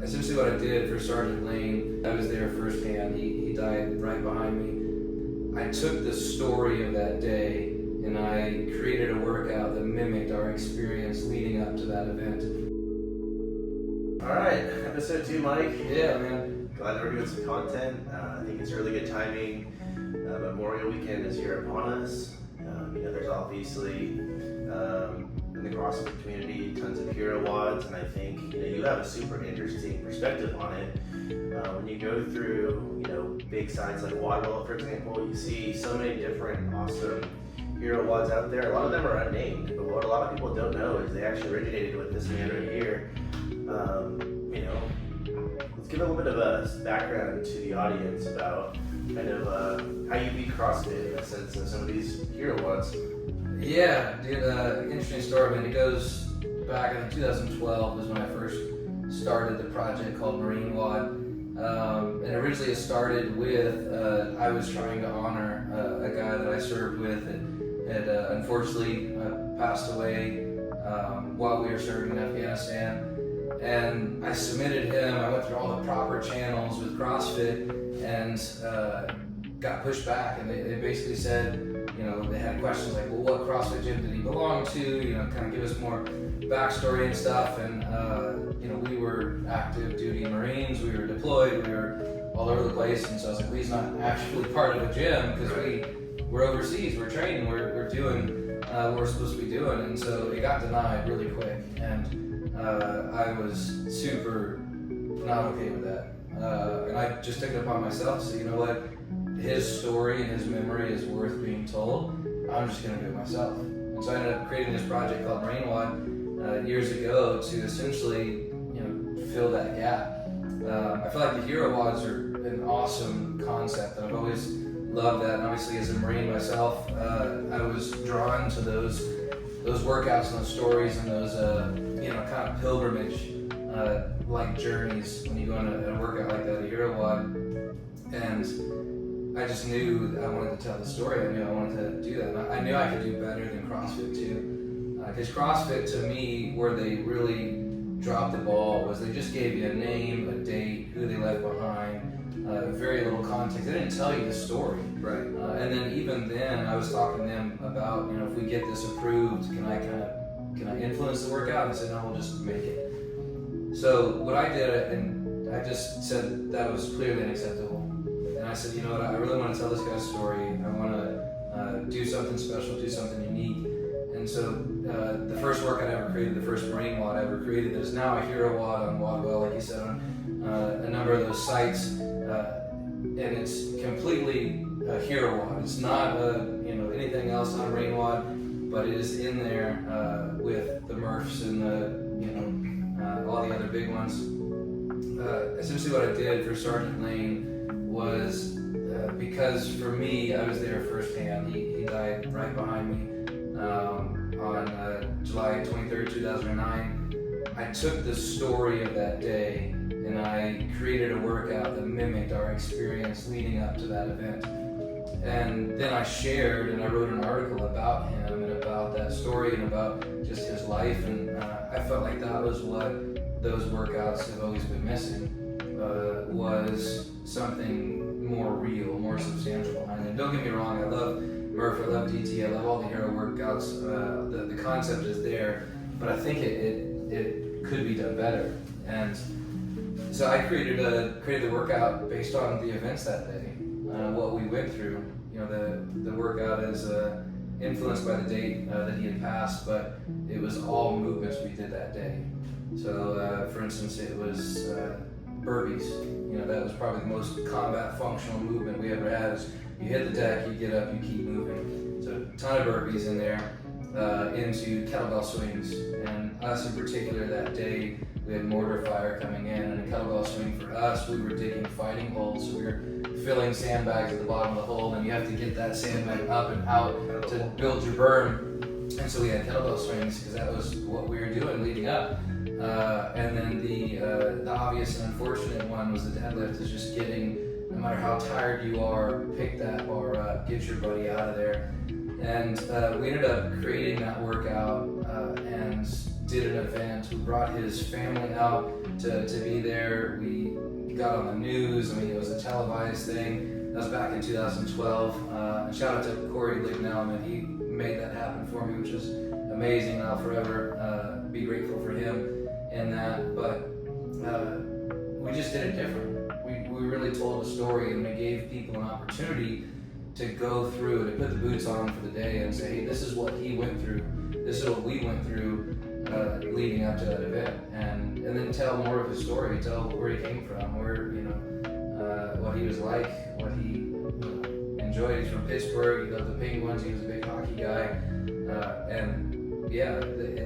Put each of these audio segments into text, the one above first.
essentially what I did for Sergeant Lane, I was there firsthand. He died right behind me. I took the story of that day and I created a workout that mimicked our experience leading up to that event. All right, episode 2, Mike. Yeah, man. Glad that we're doing some content. I think it's really good timing. Memorial Weekend is here upon us. There's obviously in the CrossFit community tons of hero WODs, and I think you have a super interesting perspective on it. When you go through big sites like WOD World, for example, you see so many different awesome hero WODs out there. A lot of them are unnamed, but what a lot of people don't know is they actually originated with this man right here. Let's give a little bit of a background to the audience about kind of how you beat CrossFit in the sense of some of these hero WODs. Yeah, dude, interesting story. I mean, it goes back in 2012 was when I first started the project called Marine WOD. And originally it started with, I was trying to honor a guy that I served with and had unfortunately passed away while we were serving in Afghanistan. And I submitted him, I went through all the proper channels with CrossFit and got pushed back. And they basically said, they had questions like, well, what CrossFit gym did he belong to? Kind of give us more backstory and stuff. And, we were active duty Marines, we were deployed, we were all over the place. And so I was like, well, he's not actually part of a gym because we're overseas, we're training, we're doing what we're supposed to be doing. And so it got denied really quick. And I was super not okay with that. And I just took it upon myself to say, you know what? His story and his memory is worth being told. I'm just going to do it myself. And so I ended up creating this project called Marine WOD years ago to essentially, fill that gap. I feel like the hero WODs are an awesome concept, and I've always loved that. And obviously, as a Marine myself, I was drawn to those workouts and those stories and those, kind of pilgrimage like journeys when you go on a workout like that, a hero WOD. And I just knew that I wanted to tell the story. I knew I wanted to do that. And I knew I could do better than CrossFit too. Because CrossFit, to me, where they really dropped the ball was they just gave you a name, a date, who they left behind, very little context. They didn't tell you the story. Right. And then even then, I was talking to them about, if we get this approved, can I influence the workout? And they said, no, we'll just make it. So what I did, and I just said that was clearly unacceptable. And I said, you know what, I really want to tell this guy's story. I want to do something special, do something unique. And so the first workout I ever created, the first Marine WOD I ever created, there's now a hero WOD on WODwell, like you said, on a number of those sites. And it's completely a hero WOD. It's not anything else on Marine WOD, but it is in there with the Murphs and all the other big ones. Essentially what I did for Sergeant Lane was, because for me, I was there firsthand. He died right behind me on July 23rd, 2009. I took the story of that day and I created a workout that mimicked our experience leading up to that event. And then I shared and I wrote an article about him and about that story and about just his life. And I felt like that was what those workouts have always been missing, was something more real, more substantial behind it. Don't get me wrong, I love Murph, I love DT, I love all the hero workouts. The concept is there, but I think it could be done better. And so I created the workout based on the events that day, what we went through. The workout is influenced by the date that he had passed, but it was all movements we did that day. So, for instance, it was burpees. That was probably the most combat functional movement we ever had. Is you hit the deck, you get up, you keep moving. So a ton of burpees in there, into kettlebell swings. And us in particular that day, we had mortar fire coming in, and a kettlebell swing for us, we were digging fighting holes. So we were filling sandbags at the bottom of the hole, and you have to get that sandbag up and out to build your berm. And so we had kettlebell swings because that was what we were doing leading up. And then the obvious and unfortunate one was the deadlift, is just getting, no matter how tired you are, pick that bar up, get your buddy out of there. And we ended up creating that workout and did an event. We brought his family out. to be there. We got on the news. I mean, it was a televised thing. That was back in 2012. And shout out to Corey Lignell, man. He made that happen for me, which is amazing. I'll forever be grateful for him in that. But we just did it different. We really told a story, and we gave people an opportunity to go through, to put the boots on for the day and say, hey, this is what he went through. This is what we went through leading up to that event. And then tell more of his story, tell where he came from, where, what he was like, what he enjoyed. He's from Pittsburgh, he loved the Penguins, he was a big hockey guy.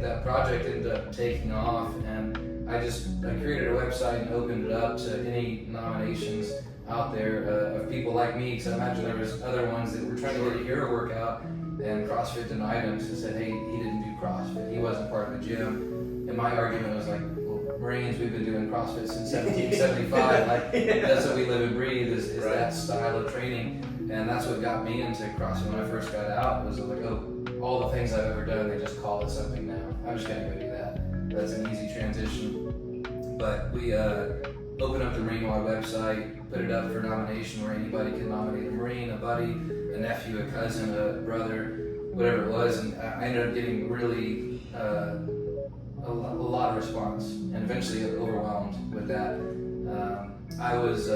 That project ended up taking off, and I created a website and opened it up to any nominations out there of people like me, because I imagine there was other ones that were trying to get a hero workout, and CrossFit denied him and said, hey, he didn't do CrossFit, he wasn't part of the gym. And my argument was like, well, Marines, we've been doing CrossFit since 1775, that's what we live and breathe, is right. That style of training. And that's what got me into CrossFit when I first got out. It was like, all the things I've ever done, they just call it something now. I'm just gonna go do that. That's an easy transition. But we opened up the Marine WOD website, put it up for nomination where anybody could nominate a Marine, a buddy, a nephew, a cousin, a brother, whatever it was. And I ended up getting really a lot of response, and eventually overwhelmed with that. I was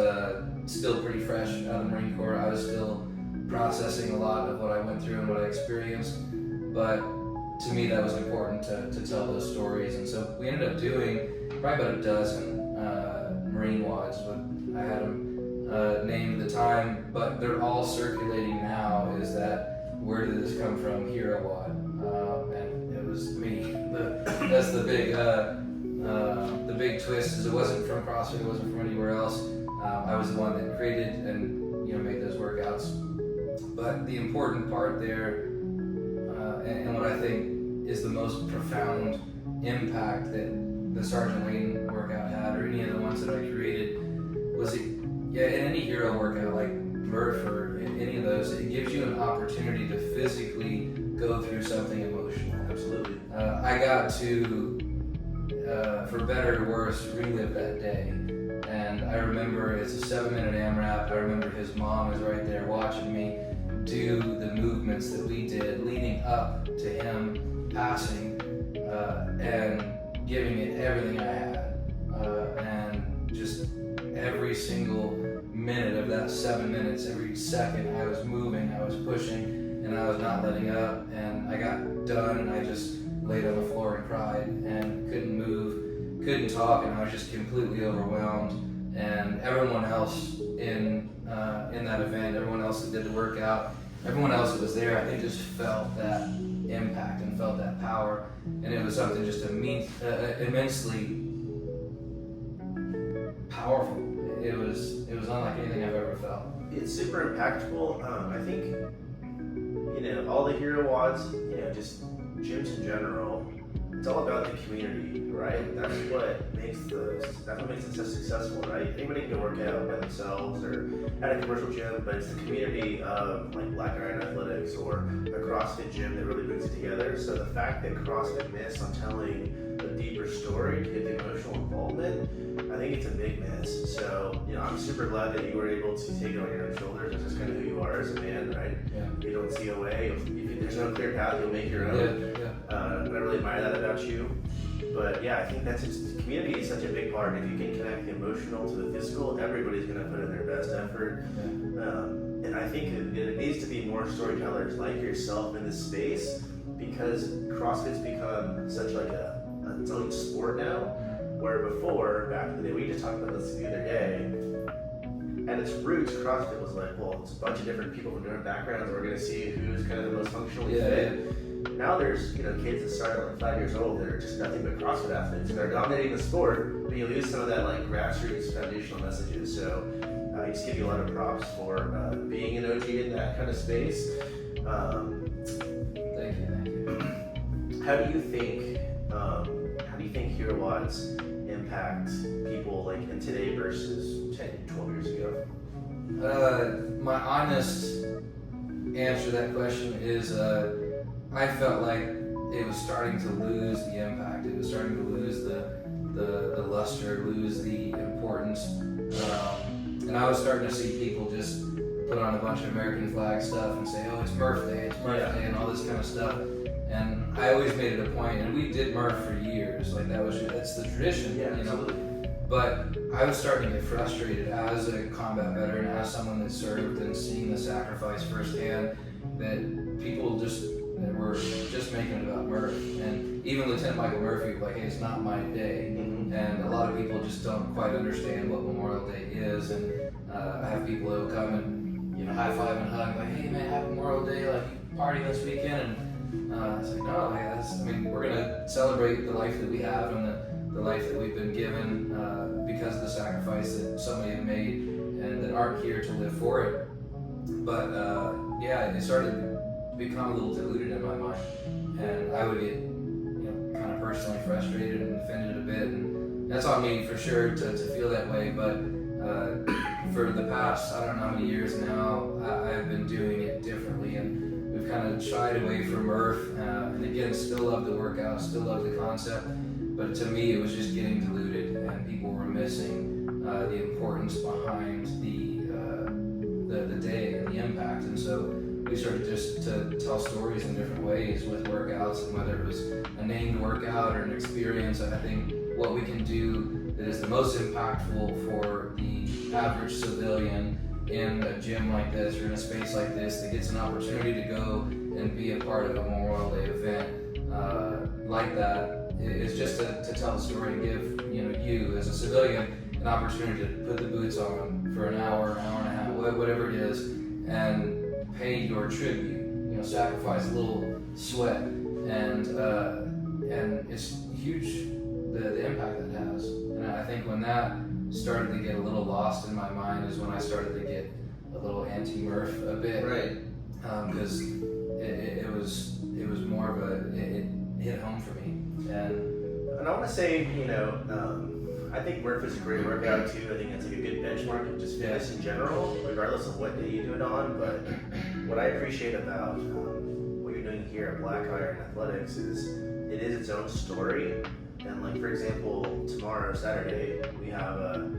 still pretty fresh out of the Marine Corps. I was still processing a lot of what I went through and what I experienced, but to me that was important to tell those stories. And so we ended up doing probably about a dozen Marine WODs. I had them named at the time, but they're all circulating now. Is that, where did this come from? Hero WOD, and it was me. That's the big twist. Is it wasn't from CrossFit, it wasn't from anywhere else. I was the one that created and made those workouts. But the important part there, and what I think is the most profound impact that the Sergeant Wayne workout had, or any of the ones that I created, was in any hero workout like Murph or any of those, it gives you an opportunity to physically go through something emotional. Absolutely. I got to, for better or worse, relive that day. And I remember it's a 7-minute AMRAP. I remember his mom was right there watching me do the movements that we did leading up to him passing, and giving it everything I had. And just every single minute of that 7 minutes, every second, I was moving, I was pushing, and I was not letting up. And I got done, and I just laid on the floor and cried and couldn't move, couldn't talk, and I was just completely overwhelmed. And everyone else in that event, everyone else that did the workout, everyone else that was there, I think just felt that impact and felt that power. And it was something just immensely powerful. It was unlike anything I've ever felt. It's super impactful. I think, all the hero WODs, just gyms in general, it's all about the community, right? That's what makes it so successful, right? Anybody can go work out by themselves or at a commercial gym, but it's the community of like Black Iron Athletics or a CrossFit gym that really brings it together. So the fact that CrossFit missed on telling a deeper story to get the emotional involvement, I think it's a big miss. So, I'm super glad that you were able to take it on your own shoulders. That's just kind of who you are as a man, right? Yeah. You don't see a way. If there's no clear path, you'll make your own. Yeah. And I really admire that about you. But yeah, I think community is such a big part. If you can connect the emotional to the physical, everybody's going to put in their best effort. Yeah. And I think it needs to be more storytellers like yourself in this space, because CrossFit's become such like its own sport now, where before, back in the day, we just talked about this the other day, at its roots, CrossFit was like, well, it's a bunch of different people from different backgrounds, we're going to see who's kind of the most functionally fit. Now there's kids that start at like 5 years old that are just nothing but CrossFit athletes, and they're dominating the sport, but you lose some of that like grassroots foundational messages. So I just give you a lot of props for being an OG in that kind of space. Thank you. How do you think hero WODs impact people like in today versus 10, 12 years ago? My honest answer to that question is I felt like it was starting to lose the impact. It was starting to lose the the luster, lose the importance. And I was starting to see people just put on a bunch of American flag stuff and say, oh, it's Murph Day, Yeah. and all this kind of stuff. And I always made it a point, and we did Murph for years. Like that's the tradition, Yeah, you know. absolutely. But I was starting to get frustrated as a combat veteran, as someone that served and seeing the sacrifice firsthand, that people just were just making it about Murph. And even Lieutenant Michael Murphy was like, hey, it's not my day. Mm-hmm. And a lot of people just don't quite understand what Memorial Day is. And I have people who come and, you know, high five and hug, like, hey man, happy Memorial Day, like party this weekend. And it's like, no, hey, we're gonna celebrate the life that we have and the life that we've been given because of the sacrifice that so many have made and that aren't here to live for it. But yeah, it started to become a little diluted in my mind, and I would get, you know, kind of personally frustrated and offended a bit, and that's on me for sure to feel that way. But for the past, I don't know how many years now, I've been doing it differently, and we've kind of shied away from Murph, and again, still love the workout, still love the concept. But to me, it was just getting diluted, and people were missing the importance behind the day and the impact. And so we started just to tell stories in different ways with workouts, and whether it was a named workout or an experience. I think what we can do that is the most impactful for the average civilian in a gym like this or in a space like this that gets an opportunity to go and be a part of a Memorial Day event like that is just to tell the story and give, you know, you as a civilian an opportunity to put the boots on for an hour and a half, whatever it is, and pay your tribute. You know, sacrifice a little sweat, and it's huge the impact that has. And I think when that started to get a little lost in my mind is when I started to get a little anti-Murph a bit, Right. Because it was more of it hit home for me. And I want to say, you know, I think Murph is a great workout too. I think it's like a good benchmark of just fitness in general, regardless of what day you do it on. But what I appreciate about what you're doing here at Black Iron Athletics is it is its own story. And like, for example, tomorrow, Saturday, we have a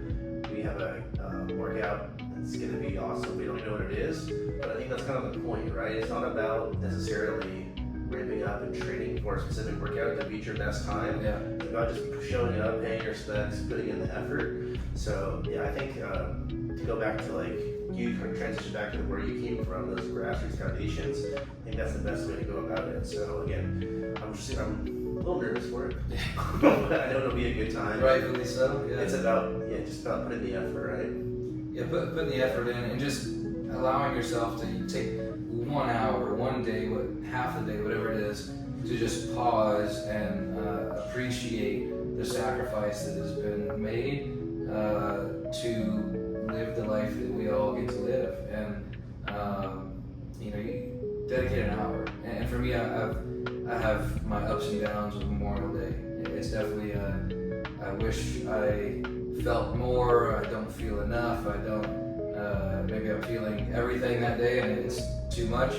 workout. It's going to be awesome. We don't know what it is, but I think that's kind of the point, right? It's not about necessarily ramping up and training for a specific workout to beat your best time. Yeah. It's about just showing up, paying your respects, putting in the effort. So yeah, I think to go back to like you kind of transition back to where you came from, those grassroots foundations. I think that's the best way to go about it. So again, I'm a little nervous for it, but I know it'll be a good time. Rightfully so. Yeah. It's about just about putting the effort, right? Yeah, putting the effort in and just allowing yourself to take 1 hour, one day, half a day, whatever it is, to just pause and appreciate the sacrifice that has been made to live the life that we all get to live. And you know, you dedicate an hour. And for me, I have my ups and downs with Memorial Day. It's definitely I wish I felt more. I don't feel enough. I don't. Maybe I'm feeling everything that day, and it's too much.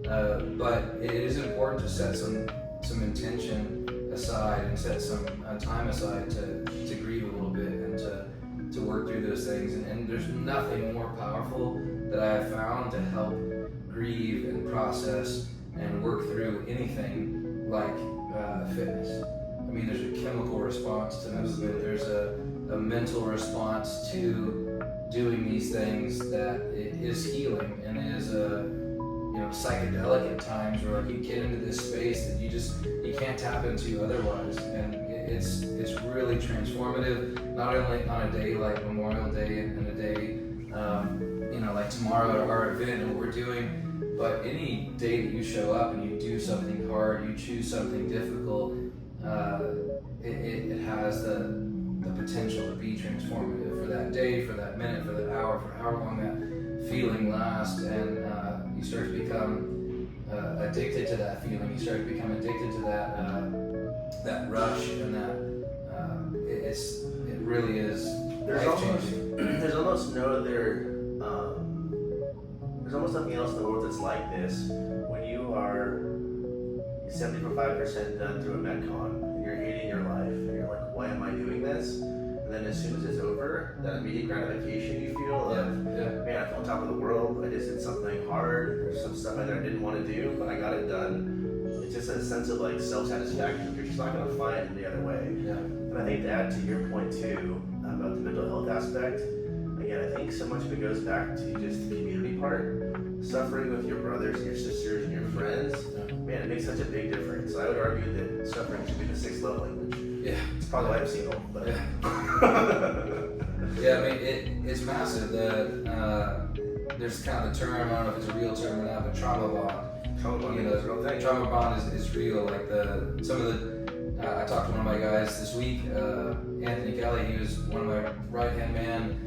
But it is important to set some intention aside and set some time aside to grieve a little bit and to work through those things. And there's nothing more powerful that I have found to help grieve and process and work through anything like fitness. I mean, there's a chemical response to movement. There's a mental response to doing these things that it is healing and is psychedelic at times, where like you get into this space that you can't tap into otherwise, and it's really transformative. Not only on a day like Memorial Day and a day like tomorrow at our event and what we're doing, but any day that you show up and you do something hard, you choose something difficult, it has the potential to be transformative for that day, for that minute, for that hour, for however long that feeling lasts, and you start to become addicted to that feeling. You start to become addicted to that rush, and that it really is life-changing. There's almost no other. There's almost nothing else in the world that's like this. When you are 75% done through a Metcon, you're hating your life, and you're like, why am I doing this? And then as soon as it's over, that immediate gratification you feel of, man, I feel on top of the world. I just did something hard. There's some stuff that I didn't want to do, but I got it done. It's just a sense of like self-satisfaction you're just not going to find any other way. Yeah. And I think to add to your point too about the mental health aspect, again, I think so much of it goes back to just the community part. Suffering with your brothers and your sisters and your friends, man, it makes such a big difference. I would argue that suffering should be the 6th love language. Yeah. It's probably why I'm single. But. Yeah. Yeah, I mean, it's massive. There's kind of the term, I don't know if it's a real term or not, but trauma bond. Trauma bond, is a real thing. Trauma bond is real. Like I talked to one of my guys this week, Anthony Kelly. He was one of my right-hand man.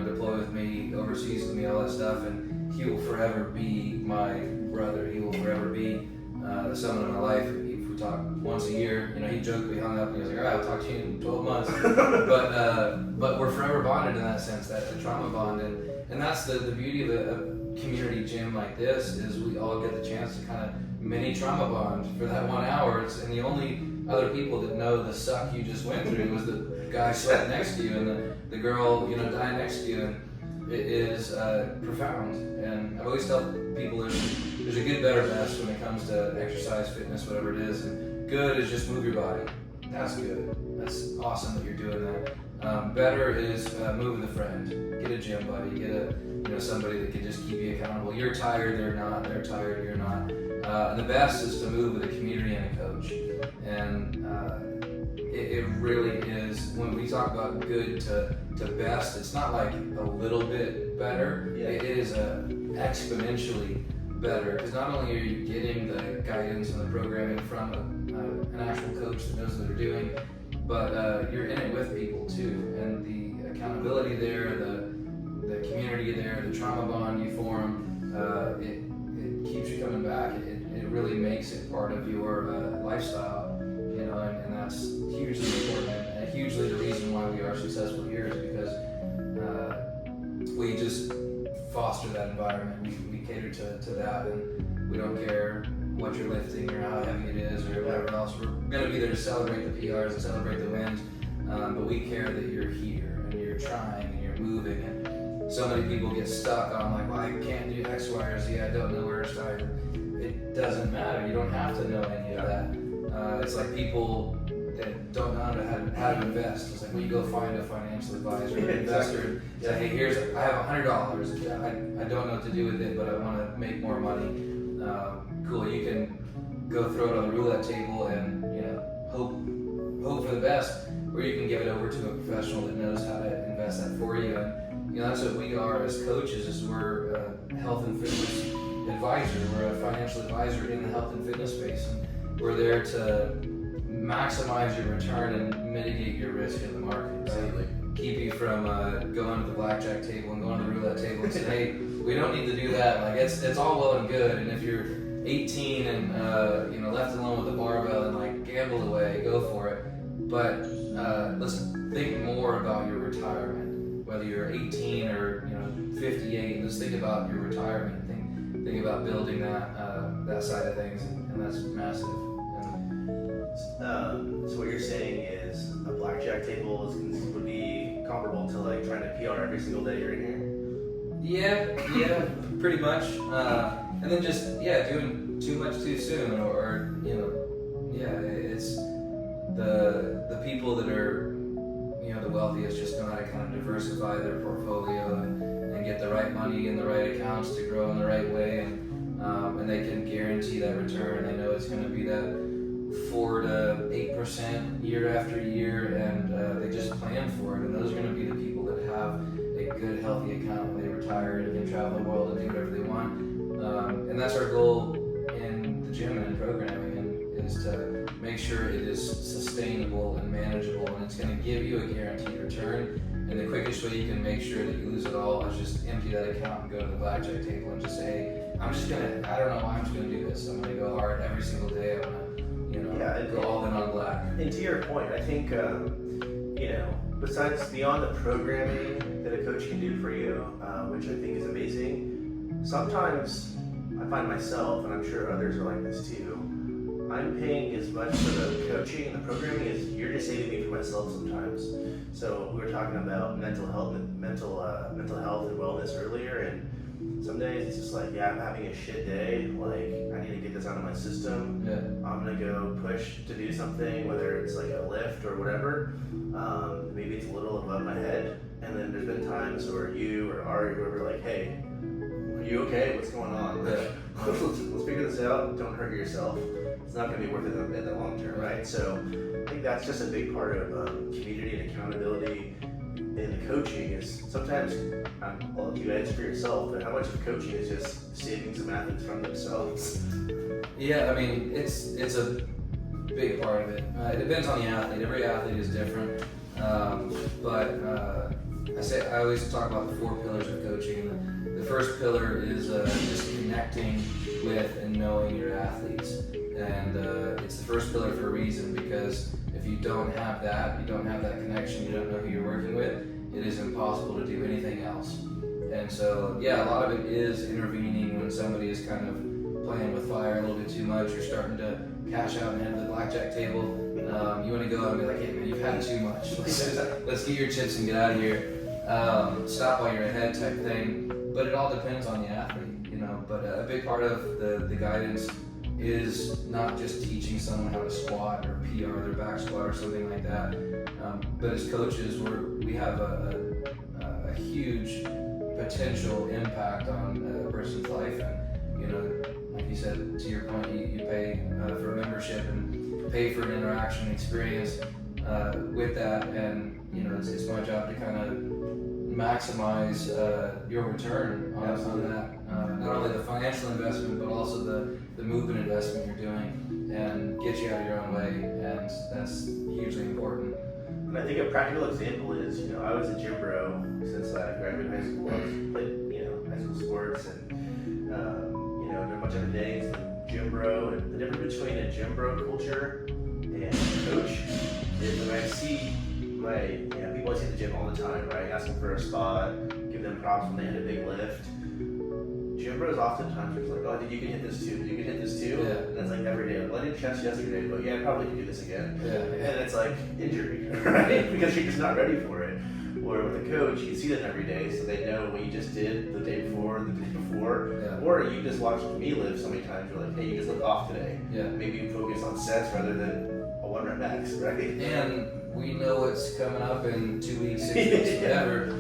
Deploy with me, overseas with me, all that stuff, and he will forever be my brother. He will forever be the someone in my life. If we talk once a year, he joked, we hung up, and he was like, all right, I'll talk to you in 12 months. but we're forever bonded in that sense, that the trauma bond, and that's the beauty of a community gym like this, is we all get the chance to kind of mini trauma bond for that 1 hour. And the only other people that know the suck you just went through was the guy sitting next to you and the girl, dying next to you, and it is profound. And I've always tell people there's a good, better, best when it comes to exercise, fitness, whatever it is. And good is just move your body. That's good. That's awesome that you're doing that. Better is move with a friend. Get a gym buddy. Get somebody that can just keep you accountable. You're tired, they're not. They're tired, you're not. And the best is to move with a community and a coach. And it really is, when we talk about good to best, it's not like a little bit better. Yeah. It is exponentially better, because not only are you getting the guidance and the programming from an actual coach that knows what they're doing, but you're in it with people too, and the accountability there, the community there, the trauma bond you form, it keeps you coming back. It really makes it part of your lifestyle, and that's hugely important, and hugely the reason why we are successful here is because we just foster that environment. We cater to that, and we don't care what you're lifting or how heavy it is or whatever else. We're going to be there to celebrate the PRs and celebrate the wins, but we care that you're here and you're trying and you're moving. And so many people get stuck on like, well, I can't do X, Y, or Z. I don't know where to start. It doesn't matter. You don't have to know any of that. It's like people that don't know how to invest. It's like, well, you go find a financial advisor or investor. Say, hey, I have $100. I don't know what to do with it, but I want to make more money. Cool. You can go throw it on the roulette table and hope for the best, or you can give it over to a professional that knows how to invest that for you. And that's what we are as coaches. Is we're a health and fitness advisor. We're a financial advisor in the health and fitness space, and we're there to maximize your return and mitigate your risk in the market. Right? Keep you from going to the blackjack table and going to the roulette table and say, hey, we don't need to do that. Like it's all well and good, and if you're 18 and left alone with a barbell and like gamble away, go for it. But let's think more about your retirement. Whether you're 18 or 58, let's think about your retirement. Think about building that side of things, and that's massive. So what you're saying is a blackjack table would be comparable to like trying to PR every single day you're in here? Yeah, pretty much. And then just doing too much too soon, or it's the people that are the wealthiest just know how to kind of diversify their portfolio and get the right money in the right accounts to grow in the right way, and they can guarantee that return. They know it's going to be that 4 to 8% year after year, and they just plan for it. And those are going to be the people that have a good, healthy account when they retire and can travel the world and do whatever they want. And that's our goal in the gym and in programming, and is to make sure it is sustainable and manageable, and it's going to give you a guaranteed return. And the quickest way you can make sure that you lose it all is just empty that account and go to the blackjack table and just say, hey, I don't know why I'm just going to do this. I'm going to go hard every single day. I'm going to go all in on black. And to your point, I think, beyond the programming that a coach can do for you, which I think is amazing, sometimes I find myself, and I'm sure others are like this too, I'm paying as much for the coaching and the programming as you're just saving me for myself sometimes. So we were talking about mental health and wellness earlier, and some days it's just like, yeah, I'm having a shit day. Like, I need to get this out of my system. Yeah. I'm gonna go push to do something, whether it's like a lift or whatever. Maybe it's a little above my head. And then there's been times where you or Ari, whoever, like, hey, are you okay? What's going on? Yeah. Let's figure this out. Don't hurt yourself. It's not going to be worth it in the long term, right? So I think that's just a big part of community and accountability in the coaching. Is sometimes, well, you answer for yourself, but how much of coaching is just saving some athletes from themselves? Yeah, I mean, it's a big part of it. It depends on the athlete. Every athlete is different. But I always talk about the 4 pillars of coaching. The first pillar is just connecting with and knowing your athletes. And it's the first pillar for a reason, because if you don't have that, you don't have that connection, you don't know who you're working with, it is impossible to do anything else. And so, yeah, a lot of it is intervening when somebody is kind of playing with fire a little bit too much. You're starting to cash out and head to the blackjack table. You want to go out and be like, hey man, you've had too much. Let's get your chips and get out of here. Stop while you're ahead type thing. But it all depends on the athlete, you know. But a big part of the guidance is not just teaching someone how to squat or PR their back squat or something like that. But as coaches, we have a huge potential impact on a person's life. And, you know, like you said, to your point, you pay for a membership and pay for an interaction experience with that. And, you know, it's my job to kind of maximize your return on that. Not only the financial investment, but also the movement investment you're doing, and get you out of your own way, and that's hugely important. And I think a practical example is, you know, I was a gym bro since I graduated high school. I played, you know, high school sports and, you know, did a bunch of different things, and gym bro. And the difference between a gym bro culture and a coach is when I see people I see at the gym all the time, right? Asking for a spot, give them props when they hit a big lift. Gym bros oftentimes are like, oh, dude, you can hit this too. You can hit this too. Yeah. And it's like every day. Well, I did chest yesterday, but yeah, I probably can do this again. Yeah. And it's like injury, right? Because you're just not ready for it. Or with a coach, you see them every day, so they know what you just did the day before, the day before. Yeah. Or you just watched me lift so many times. You're like, hey, you just look off today. Yeah. Maybe you focus on sets rather than a 1 rep max, right? And we know what's coming up in 2 weeks, 6 weeks, whatever.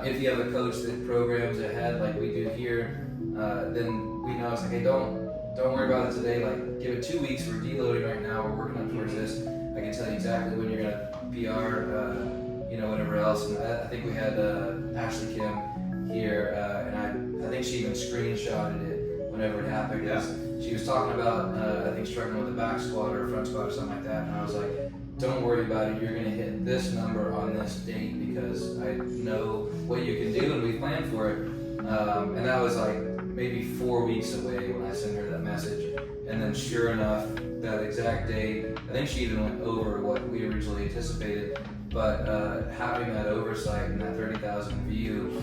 If you have a coach that programs ahead like we do here, then we know it's like, hey, don't worry about it today. Like, give it 2 weeks. We're deloading right now. We're working up towards this. I can tell you exactly when you're gonna PR, you know, whatever else. And I think we had Ashley Kim here, and I think she even screenshotted it whenever it happened. Yeah. She was talking about, I think, struggling with a back squat or a front squat or something like that. And I was like, don't worry about it. You're going to hit this number on this date because I know what you can do and we plan for it. And that was like maybe 4 weeks away when I sent her that message. And then sure enough, that exact date, I think she even went over what we originally anticipated. But having that oversight and that 30,000 view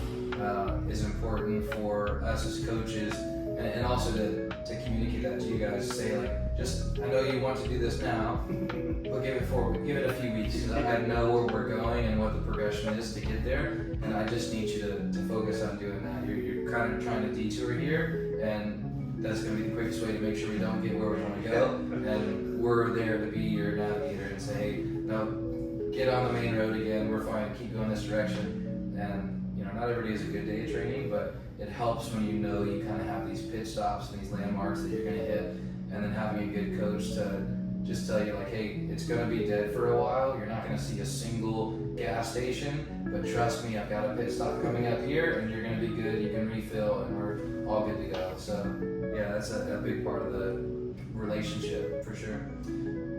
is important for us as coaches, and also to communicate that to you guys. Say like, just, I know you want to do this now, but give it a few weeks. Because I know where we're going and what the progression is to get there, and I just need you to focus on doing that. You're kind of trying to detour here, and that's going to be the quickest way to make sure we don't get where we want to go. And we're there to be your navigator and say, hey, no, get on the main road again. We're fine. Keep going this direction. And you know, not every day is a good day of training, but it helps when you know you kind of have these pit stops and these landmarks that you're going to hit, and then having a good coach to just tell you like, hey, it's going to be dead for a while. You're not going to see a single gas station, but trust me, I've got a pit stop coming up here, and you're going to be good. You can refill, and we're all good to go. So yeah, that's a big part of the relationship for sure.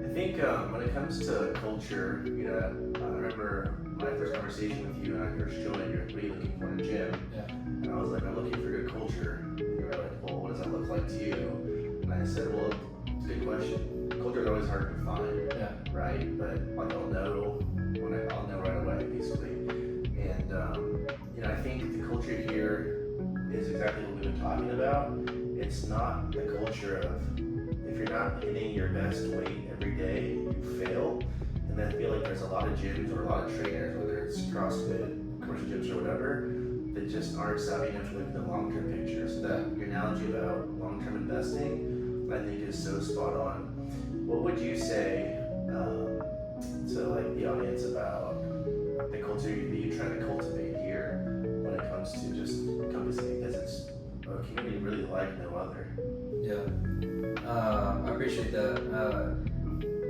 I think when it comes to culture, you know, I remember my first conversation with you when I first joined. You're, what are you looking for in a gym? Yeah. And I was like, I'm looking for good culture. And you were like, well, what does that look like to you? And I said, well, it's a good question. Culture is always hard to find, Yeah. right? But like, I'll know right away, basically. And you know, I think the culture here is exactly what we've been talking about. It's not the culture of, if you're not hitting your best weight every day, you fail. And I feel like there's a lot of gyms or a lot of trainers, whether it's CrossFit, commercial gyms or whatever, that just aren't savvy enough to look at the long-term picture. So that your analogy about long-term investing, I think, is so spot on. What would you say to like the audience about the culture you're trying to cultivate here when it comes to just encompassing, because it's a community really like no other? Yeah, I appreciate that.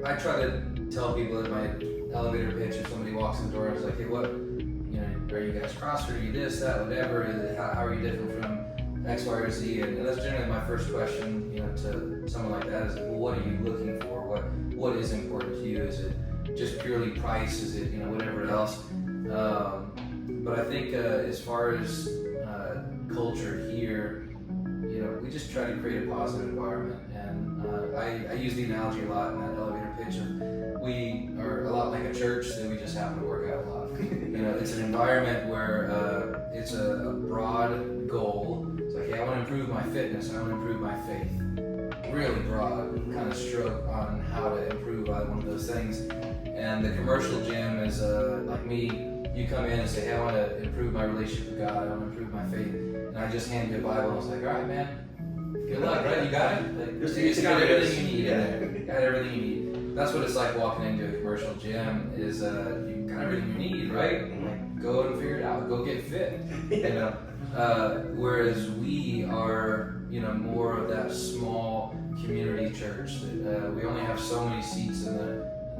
I try to tell people in my elevator pitch, if somebody walks in the door and is like, hey, what, are you guys CrossFit, are you this, that, whatever, how are you different from X, Y, or Z? And that's generally my first question, to someone like that is, well, what are you looking for? What is important to you? Is it just purely price? Is it, whatever else? But I think as far as culture here, we just try to create a positive environment. And I use the analogy a lot in that elevator pitch of we are a lot like a church that we just happen to work out a lot. It's an environment where it's a broad goal. It's like, hey, I want to improve my fitness, I want to improve my faith. Really broad kind of stroke on how to improve either one of those things. And the commercial gym is like me, you come in and say, hey, I want to improve my relationship with God, I want to improve my faith. And I just hand you a Bible and I was like, all right, man, good luck, right? You got it? Like, you got everything you need in there. You got everything you need. That's what it's like walking into a commercial gym is you got everything you need, right? Like, go and figure it out, go get fit. Whereas we are, more of that small community church that we only have so many seats in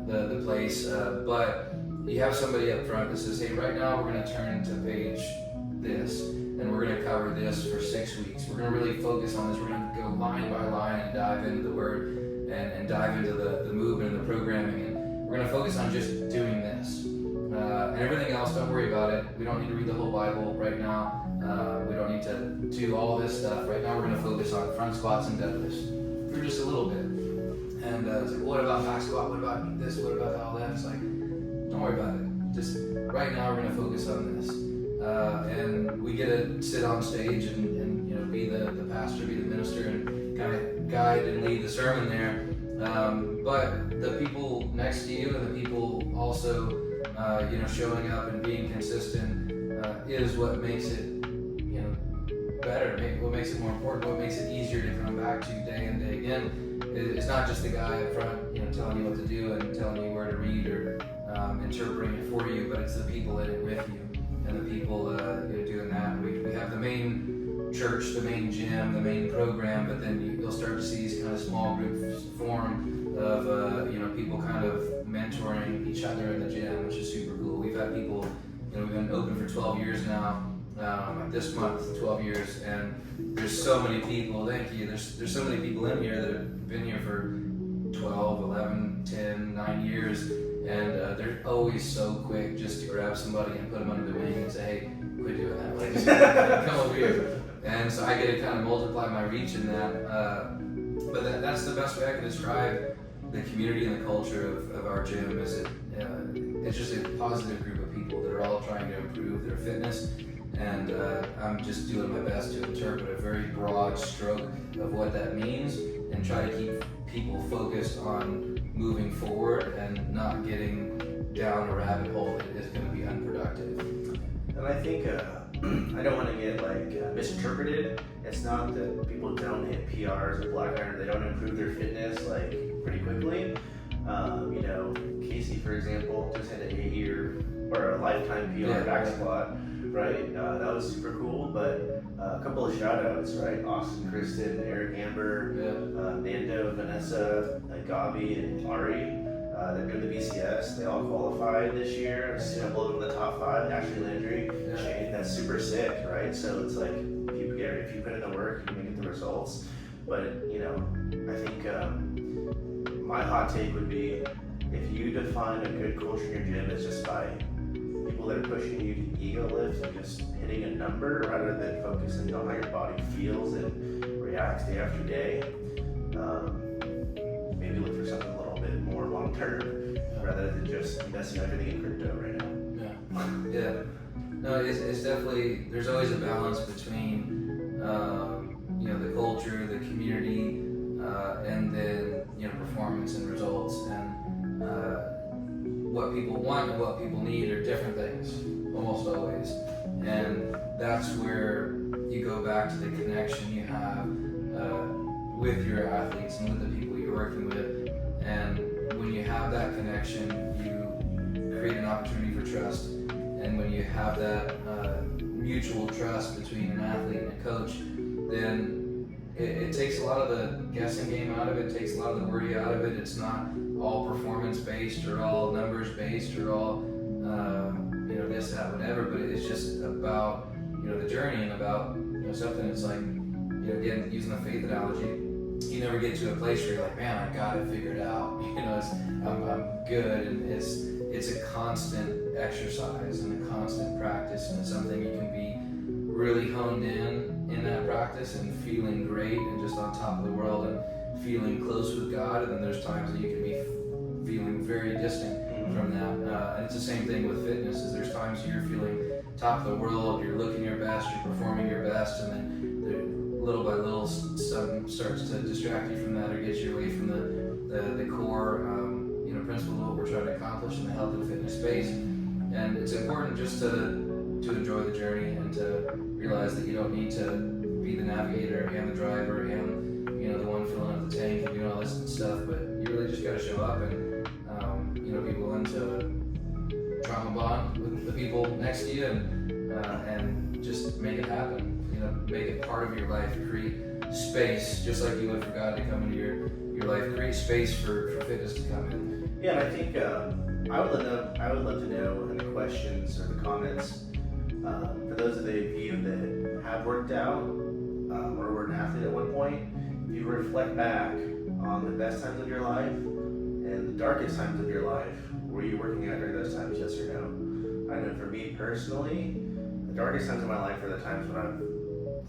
the place, but you have somebody up front that says, hey, right now we're going to turn to page this, and we're going to cover this for 6 weeks. We're going to really focus on this. We're going to go line by line and dive into the Word and dive into the movement and the programming, and we're going to focus on just doing this. And everything else, don't worry about it. We don't need to read the whole Bible right now. We don't need to do all this stuff. Right now we're going to focus on front squats and deadlifts for just a little bit. And it's like, what about back squat? What about this? What about all that? It's like, don't worry about it. Just right now we're going to focus on this. And we get to sit on stage and be the pastor, be the minister, and kind of guide and lead the sermon there. But the people next to you and the people also showing up and being consistent is what makes it better, what makes it more important, what makes it easier to come back to day and day again. It's not just the guy up front telling you what to do and telling you where to read or interpreting it for you, but it's the people in it with you and the people doing that. We have the main church, the main gym, the main program, but then you'll start to see these kind of small groups form of people kind of mentoring each other in the gym, which is super cool. We've had people, we've been open for 12 years now. This month, 12 years, and there's so many people, thank you, there's so many people in here that have been here for 12, 11, 10, 9 years, and they're always so quick just to grab somebody and put them under the wing and say, hey, quit doing that, like, just come over here. And so I get to kind of multiply my reach in that, but that's the best way I can describe the community and the culture of our gym. Is it's just a positive group of people that are all trying to improve their fitness. And I'm just doing my best to interpret a very broad stroke of what that means and try to keep people focused on moving forward and not getting down a rabbit hole that is going to be unproductive. And I think, I don't want to get misinterpreted. It's not that people don't hit PRs or black iron, they don't improve their fitness pretty quickly. Casey, for example, just had an 8-year or a lifetime PR back squat. Right, that was super cool, but a couple of shout outs, right? Austin, Kristen, Eric Amber, Nando, Vanessa, Gabi, and Ari. They're doing the BCS. They all qualified this year. I've seen a couple of them in the top 5. Ashley Landry, Shane, that's super sick, right? So it's like, if you put in the work, you can get the results. But, I think my hot take would be, if you define a good culture in your gym as just by people that are pushing you to ego lift and just hitting a number rather than focusing on how your body feels and reacts day after day, maybe look for something a little bit more long term rather than just investing everything in crypto right now. Yeah. No, it's definitely, there's always a balance between the culture, the community, and then performance and results and what people want and what people need are different things almost always, and that's where you go back to the connection you have with your athletes and with the people you're working with. And when you have that connection, you create an opportunity for trust. And when you have that mutual trust between an athlete and a coach, then it takes a lot of the guessing game out of it. It takes a lot of the worry out of it. It's not all performance based or all numbers based or all this, that, whatever. But it's just about the journey and about something that's like again, using the faith analogy. You never get to a place where you're like, man, I got it figured out. I'm good, and it's a constant exercise and a constant practice, and it's something you can be really honed in that practice and feeling great and just on top of the world and feeling close with God. And then there's times that you can be feeling very distant from that. And it's the same thing with fitness. Is there's times you're feeling top of the world, you're looking your best, you're performing your best, and then little by little something starts to distract you from that or get you away from the core principle of what we're trying to accomplish in the health and fitness space. And it's important just to enjoy the journey and to realize that you don't need to be the navigator and the driver and the one filling up the tank and doing all this stuff, but you really just got to show up and be willing to trauma bond with the people next to you and just make it happen. Make it part of your life. Create space, just like you would for God to come into your life. Create space for fitness to come in. Yeah, and I think I would love to know in the questions or the comments for those of you that have worked out or were an athlete at one point. If you reflect back on the best times of your life and the darkest times of your life, were you working out during those times? Yes or no? I know for me personally, the darkest times of my life are the times when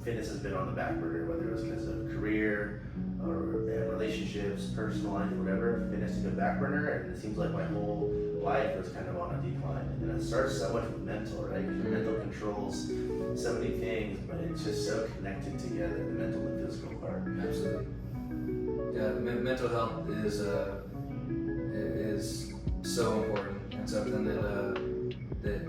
fitness has been on the back burner, whether it was because of career or relationships, personal life, whatever. Fitness took a back burner, and it seems like my whole life was kind of on a decline. And it starts so much with mental, right? Because your mental controls so many things, but it's just so connected together, the mental and physical part. Absolutely. Yeah, mental health is so important and something that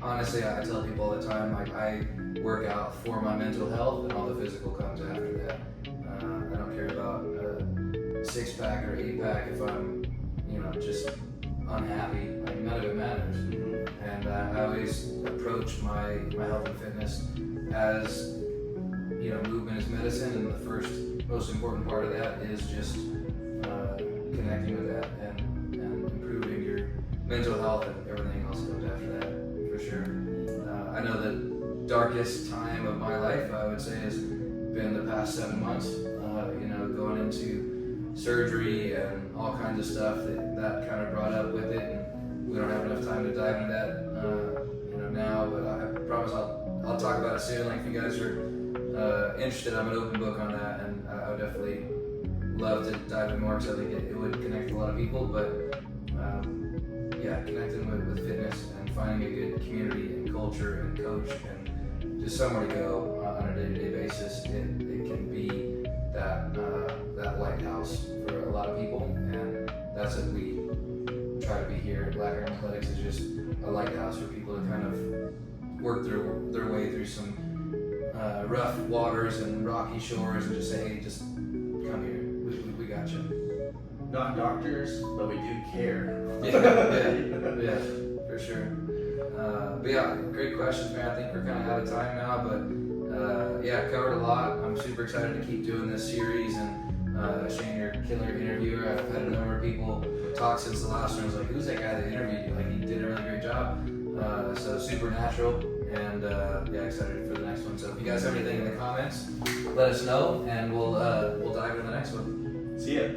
honestly I tell people all the time. Like I work out for my mental health, and all the physical comes after that. I don't care about a 6-pack or 8-pack if I'm, just unhappy. Like none of it matters. And I always approach my health and fitness as, movement is medicine, and the first most important part of that is just connecting with that and improving your mental health, and everything else comes after that for sure. I know the darkest time of my life, I would say, has been the past 7 months. Going into surgery and all kinds of stuff that kind of brought up with it. And we don't have enough time to dive into that, now. But I promise I'll talk about it soon. Like if you guys are interested, I'm an open book on that, and I would definitely love to dive in more because I think it would connect a lot of people. But connecting with fitness and finding a good community and culture and coach and just somewhere to go on a day-to-day basis, it can be that lighthouse for a lot of people, and that's what we try to be here at Black Iron Athletics, is just a lighthouse for people to kind of work their way through some rough waters and rocky shores and just say, hey, just come here, we got you. Not doctors, but we do care. Yeah, for sure. But yeah, great questions, man. I think we're kind of out of time now, but covered a lot. I'm super excited to keep doing this series, and Shane, you're a killer interviewer. I've had a number of people talk since the last one. I was like, who's that guy that interviewed you? Like, he did a really great job. So super natural, and excited for the next one. So if you guys have anything in the comments, let us know, and we'll dive into the next one. See ya.